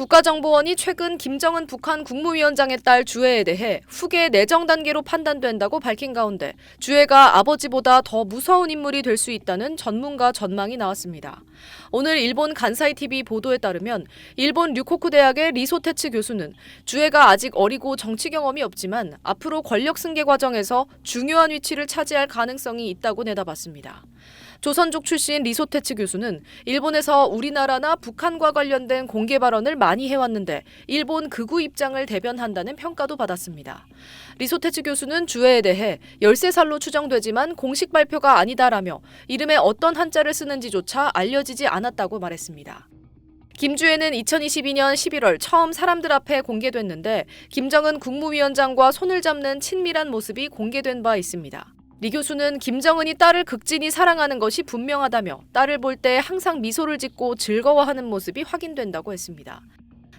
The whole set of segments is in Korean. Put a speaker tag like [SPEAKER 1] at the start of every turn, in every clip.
[SPEAKER 1] 국가정보원이 최근 김정은 북한 국무위원장의 딸 주애에 대해 후계 내정 단계로 판단된다고 밝힌 가운데 주애가 아버지보다 더 무서운 인물이 될 수 있다는 전문가 전망이 나왔습니다. 오늘 일본 간사이 TV 보도에 따르면 일본 류코쿠 대학의 리소테츠 교수는 주애가 아직 어리고 정치 경험이 없지만 앞으로 권력 승계 과정에서 중요한 위치를 차지할 가능성이 있다고 내다봤습니다. 조선족 출신 리소테츠 교수는 일본에서 우리나라나 북한과 관련된 공개 발언을 많이 해왔는데 일본 극우 입장을 대변한다는 평가도 받았습니다. 리소테츠 교수는 주애에 대해 13살로 추정되지만 공식 발표가 아니다라며 이름에 어떤 한자를 쓰는지조차 알려지지 않았다고 말했습니다. 김주애는 2022년 11월 처음 사람들 앞에 공개됐는데 김정은 국무위원장과 손을 잡는 친밀한 모습이 공개된 바 있습니다. 리 교수는 김정은이 딸을 극진히 사랑하는 것이 분명하다며 딸을 볼 때 항상 미소를 짓고 즐거워하는 모습이 확인된다고 했습니다.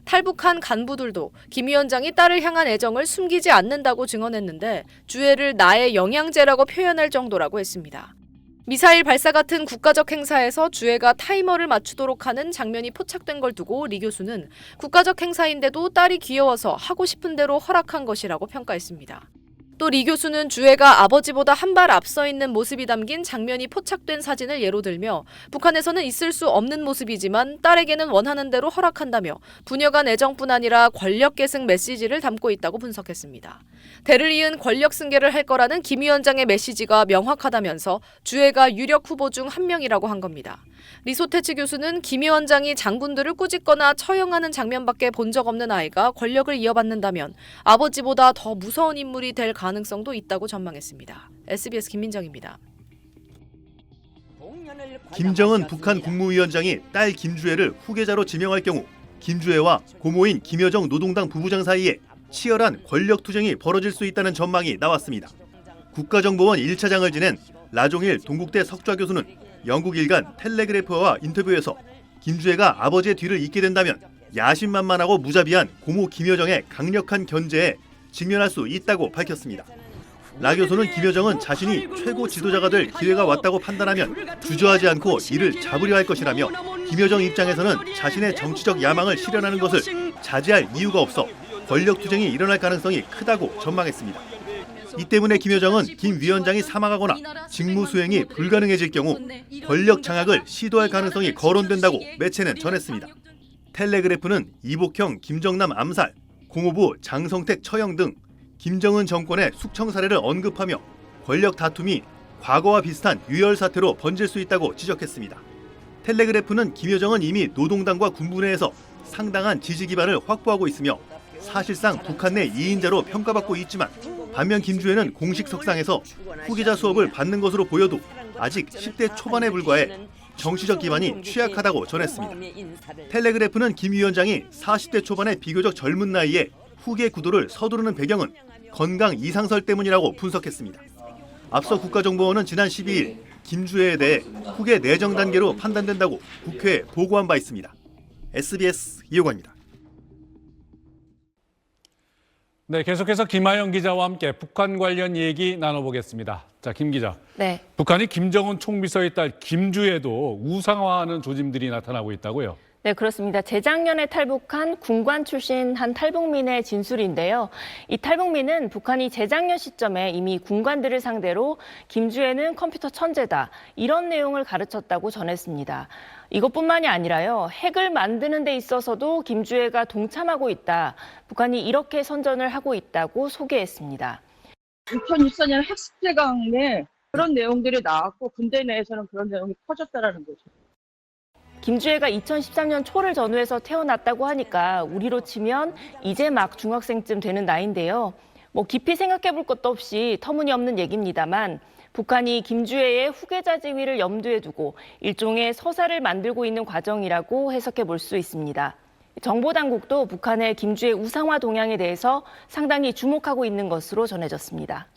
[SPEAKER 1] 탈북한 간부들도 김 위원장이 딸을 향한 애정을 숨기지 않는다고 증언했는데 주애를 나의 영양제라고 표현할 정도라고 했습니다. 미사일 발사 같은 국가적 행사에서 주애가 타이머를 맞추도록 하는 장면이 포착된 걸 두고 리 교수는 국가적 행사인데도 딸이 귀여워서 하고 싶은 대로 허락한 것이라고 평가했습니다. 또 리 교수는 주애가 아버지보다 한 발 앞서 있는 모습이 담긴 장면이 포착된 사진을 예로 들며 북한에서는 있을 수 없는 모습이지만 딸에게는 원하는 대로 허락한다며 부녀간 애정뿐 아니라 권력 계승 메시지를 담고 있다고 분석했습니다. 대를 이은 권력 승계를 할 거라는 김 위원장의 메시지가 명확하다면서 주애가 유력 후보 중 한 명이라고 한 겁니다. 리소테츠 교수는 김 위원장이 장군들을 꾸짖거나 처형하는 장면밖에 본 적 없는 아이가 권력을 이어받는다면 아버지보다 더 무서운 인물이 될 가능성도 있다고 전망했습니다. SBS 김민정입니다.
[SPEAKER 2] 김정은 북한 국무위원장이 딸 김주애를 후계자로 지명할 경우 김주애와 고모인 김여정 노동당 부부장 사이에 치열한 권력 투쟁이 벌어질 수 있다는 전망이 나왔습니다. 국가정보원 1차장을 지낸 라종일 동국대 석좌 교수는 영국 일간 텔레그래프와 인터뷰에서 김주애가 아버지의 뒤를 잇게 된다면 야심만만하고 무자비한 고모 김여정의 강력한 견제에 직면할 수 있다고 밝혔습니다. 라 교수는 김여정은 자신이 최고 지도자가 될 기회가 왔다고 판단하면 주저하지 않고 이를 잡으려 할 것이라며 김여정 입장에서는 자신의 정치적 야망을 실현하는 것을 자제할 이유가 없어 권력 투쟁이 일어날 가능성이 크다고 전망했습니다. 이 때문에 김여정은 김 위원장이 사망하거나 직무 수행이 불가능해질 경우 권력 장악을 시도할 가능성이 거론된다고 매체는 전했습니다. 텔레그래프는 이복형 김정남 암살, 공호부 장성택 처형 등 김정은 정권의 숙청 사례를 언급하며 권력 다툼이 과거와 비슷한 유혈 사태로 번질 수 있다고 지적했습니다. 텔레그래프는 김여정은 이미 노동당과 군부 내에서 상당한 지지 기반을 확보하고 있으며 사실상 북한 내 2인자로 평가받고 있지만 반면 김주애는 공식 석상에서 후계자 수업을 받는 것으로 보여도 아직 10대 초반에 불과해 정치적 기반이 취약하다고 전했습니다. 텔레그래프는 김 위원장이 40대 초반의 비교적 젊은 나이에 후계 구도를 서두르는 배경은 건강 이상설 때문이라고 분석했습니다. 앞서 국가정보원은 지난 12일 김주애에 대해 후계 내정 단계로 판단된다고 국회에 보고한 바 있습니다. SBS 이호관입니다.
[SPEAKER 3] 네, 계속해서 김하영 기자와 함께 북한 관련 얘기 나눠보겠습니다. 자, 김 기자.
[SPEAKER 4] 네.
[SPEAKER 3] 북한이 김정은 총비서의 딸 김주애도 우상화하는 조짐들이 나타나고 있다고요?
[SPEAKER 4] 네, 그렇습니다. 재작년에 탈북한 군관 출신 한 탈북민의 진술인데요. 이 탈북민은 북한이 재작년 시점에 이미 군관들을 상대로 김주애는 컴퓨터 천재다, 이런 내용을 가르쳤다고 전했습니다. 이것뿐만이 아니라요, 핵을 만드는 데 있어서도 김주애가 동참하고 있다, 북한이 이렇게 선전을 하고 있다고 소개했습니다.
[SPEAKER 5] 2024년 핵습대강에 그런 내용들이 나왔고 군대 내에서는 그런 내용이 퍼졌다라는 거죠.
[SPEAKER 4] 김주애가 2013년 초를 전후해서 태어났다고 하니까 우리로 치면 이제 막 중학생쯤 되는 나이인데요. 깊이 생각해 볼 것도 없이 터무니없는 얘기입니다만 북한이 김주애의 후계자 지위를 염두에 두고 일종의 서사를 만들고 있는 과정이라고 해석해 볼 수 있습니다. 정보당국도 북한의 김주애 우상화 동향에 대해서 상당히 주목하고 있는 것으로 전해졌습니다.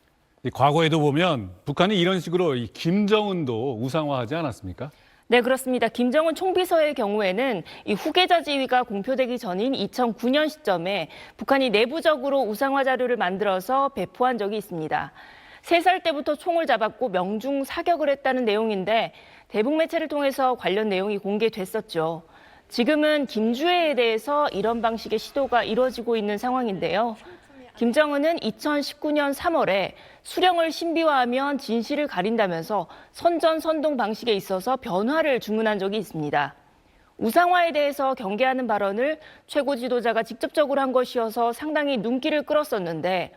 [SPEAKER 3] 과거에도 보면 북한이 이런 식으로 김정은도 우상화하지 않았습니까?
[SPEAKER 4] 네, 그렇습니다. 김정은 총비서의 경우에는 이 후계자 지위가 공표되기 전인 2009년 시점에 북한이 내부적으로 우상화 자료를 만들어서 배포한 적이 있습니다. 3살 때부터 총을 잡았고 명중 사격을 했다는 내용인데 대북 매체를 통해서 관련 내용이 공개됐었죠. 지금은 김주애에 대해서 이런 방식의 시도가 이뤄지고 있는 상황인데요. 김정은은 2019년 3월에 수령을 신비화하면 진실을 가린다면서 선전선동 방식에 있어서 변화를 주문한 적이 있습니다. 우상화에 대해서 경계하는 발언을 최고 지도자가 직접적으로 한 것이어서 상당히 눈길을 끌었었는데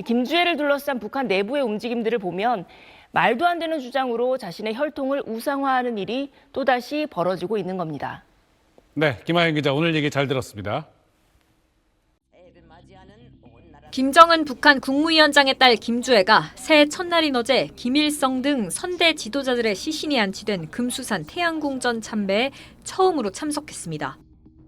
[SPEAKER 4] 김주애를 둘러싼 북한 내부의 움직임들을 보면 말도 안 되는 주장으로 자신의 혈통을 우상화하는 일이 또다시 벌어지고 있는 겁니다.
[SPEAKER 3] 네, 김하영 기자 오늘 얘기 잘 들었습니다.
[SPEAKER 6] 김정은 북한 국무위원장의 딸 김주애가 새해 첫날인 어제 김일성 등 선대 지도자들의 시신이 안치된 금수산 태양궁전 참배에 처음으로 참석했습니다.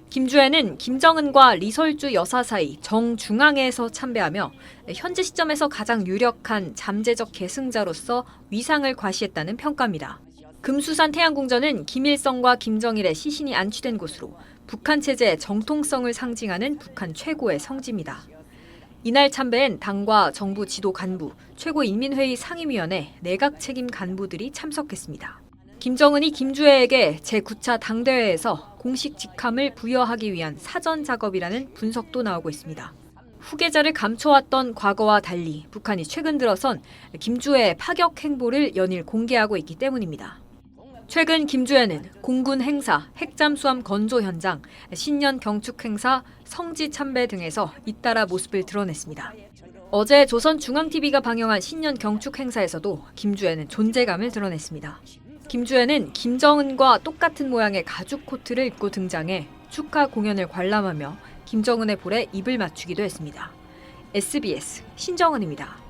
[SPEAKER 6] 김주애는 김정은과 리설주 여사 사이 정중앙에서 참배하며 현재 시점에서 가장 유력한 잠재적 계승자로서 위상을 과시했다는 평가입니다. 금수산 태양궁전은 김일성과 김정일의 시신이 안치된 곳으로 북한 체제의 정통성을 상징하는 북한 최고의 성지입니다. 이날 참배엔 당과 정부 지도 간부, 최고인민회의 상임위원회, 내각 책임 간부들이 참석했습니다. 김정은이 김주애에게 제9차 당대회에서 공식 직함을 부여하기 위한 사전 작업이라는 분석도 나오고 있습니다. 후계자를 감춰왔던 과거와 달리 북한이 최근 들어선 김주애의 파격 행보를 연일 공개하고 있기 때문입니다. 최근 김주애는 공군 행사, 핵잠수함 건조 현장, 신년 경축 행사, 성지 참배 등에서 잇따라 모습을 드러냈습니다. 어제 조선중앙TV가 방영한 신년 경축 행사에서도 김주애는 존재감을 드러냈습니다. 김주애는 김정은과 똑같은 모양의 가죽 코트를 입고 등장해 축하 공연을 관람하며 김정은의 볼에 입을 맞추기도 했습니다. SBS 신정은입니다.